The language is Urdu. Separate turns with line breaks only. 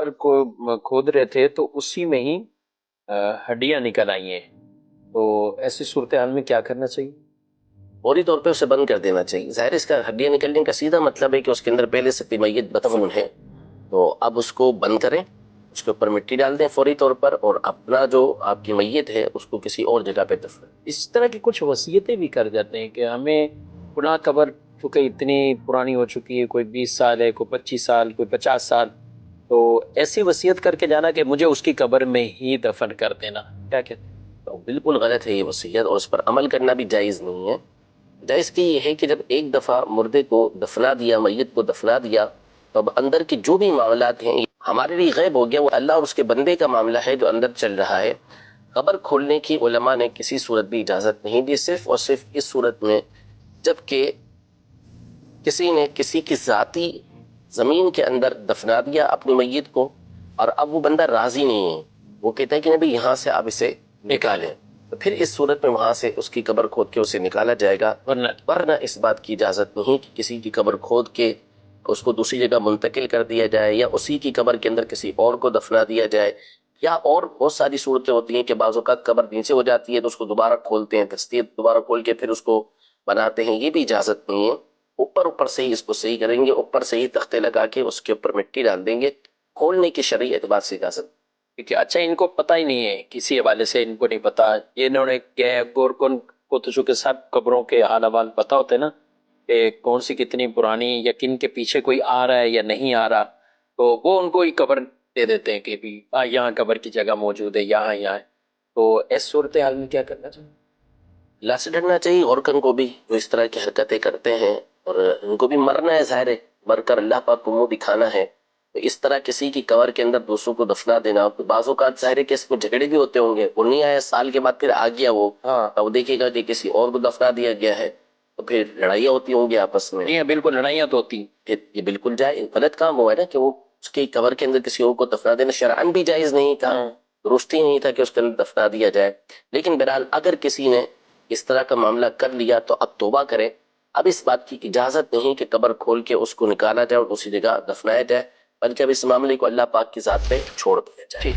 قبر کو کھود رہے تھے تو اسی میں ہی ہڈیاں نکل آئی ہیں، تو ایسی صورتحال میں کیا کرنا چاہیے؟
فوری طور پہ اسے بند کر دینا چاہیے. ظاہر اس کا ہڈیاں نکلنے کا سیدھا مطلب ہے کہ اس کے اندر پہلے سے میت مدفون ہے، تو اب اس کو بند کریں، اس کے اوپر مٹی ڈال دیں فوری طور پر، اور اپنا جو آپ کی میت ہے اس کو کسی اور جگہ پہ دفن.
اس طرح کی کچھ وصیتیں بھی کر جاتے ہیں کہ ہمیں پناہ قبر چونکہ اتنی پرانی ہو چکی ہے، کوئی 20 سال ہے، کوئی 25 سال، کوئی 50 سال، تو ایسی وصیت کر کے جانا کہ مجھے اس کی قبر میں ہی دفن کر دینا، کیا کہتے ہیں؟
تو بالکل غلط ہے یہ وصیت، اور اس پر عمل کرنا بھی جائز نہیں ہے. جائز کی یہ ہے کہ جب ایک دفعہ مردے کو دفنا دیا، میت کو دفنا دیا، تو اب اندر کی جو بھی معاملات ہیں ہمارے لیے غیب ہو گیا، وہ اللہ اور اس کے بندے کا معاملہ ہے جو اندر چل رہا ہے. قبر کھولنے کی علماء نے کسی صورت بھی اجازت نہیں دی، صرف اور صرف اس صورت میں جبکہ کسی نے کسی کی ذاتی زمین کے اندر دفنا دیا اپنی میت کو، اور اب وہ بندہ راضی نہیں ہے، وہ کہتا ہے کہ نبی یہاں سے آپ اسے نکالیں، تو پھر اس صورت میں وہاں سے اس کی قبر کھود کے اسے نکالا جائے گا. ورنہ اس بات کی اجازت نہیں کہ کسی کی قبر کھود کے اس کو دوسری جگہ منتقل کر دیا جائے، یا اسی کی قبر کے اندر کسی اور کو دفنا دیا جائے، یا اور بہت ساری صورتیں ہوتی ہیں کہ بعض اوقات قبر نیچے ہو جاتی ہے تو اس کو دوبارہ کھولتے ہیں، تسطیح دوبارہ کھول کے پھر اس کو بناتے ہیں. یہ بھی اجازت نہیں ہے. اوپر سے ہی اس کو صحیح کریں گے، اوپر سے ہی تختے لگا کے اس کے اوپر مٹی ڈال دیں گے. کھولنے کی شرعی اعتبار سے اجازت.
ٹھیک ہے. اچھا، ان کو پتہ ہی نہیں ہے، کسی حوالے سے ان کو نہیں پتا، یہ انہوں نے کیا ہے، گورکن کو تو چونکہ سب قبروں کے حال احوال پتہ ہوتے ہیں نا، کہ کون سی کتنی پرانی، یا کن کے پیچھے کوئی آ رہا ہے یا نہیں آ رہا، تو وہ ان کو ہی قبر دے دیتے ہیں کہ بھی یہاں قبر کی جگہ موجود ہے، یہاں یہاں ہے. تو اس صورتحال میں کیا کرنا چاہیے؟
اللہ سے ڈرنا چاہیے، گورکن کو بھی جو اس طرح کی حرکتیں کرتے ہیں، اور ان کو بھی مرنا ہے، ظاہر ہے مر کر اللہ پاک کو منہ دکھانا ہے. تو اس طرح کسی کی قبر کے اندر دوسروں کو دفنا دینا، تو بعض اوقات ظاہر ہے کہ اس کو جھگڑے بھی ہوتے ہوں گے، وہ نہیں آیا سال کے بعد پھر آ گیا وہ، تو وہ دیکھے گا کہ کسی اور کو دفنا دیا گیا ہے، تو پھر لڑائیاں ہوتی ہوں گی آپس میں.
نہیں، بالکل لڑائیاں تو ہوتی ہیں.
یہ بالکل جائز غلط کام ہوا ہے نا، کہ وہ اس کی قبر کے اندر کسی اور کو دفنا دینا شرعاً بھی جائز نہیں تھا، درست ہی نہیں تھا کہ اس کے اندر دفنا دیا جائے. لیکن بہرحال اگر کسی نے اس طرح کا معاملہ کر لیا تو اب توبہ کرے. اب اس بات کی اجازت نہیں کہ قبر کھول کے اس کو نکالا جائے اور اسی جگہ دفنایا جائے، بلکہ اب اس معاملے کو اللہ پاک کی ذات پہ چھوڑ دیا جائے.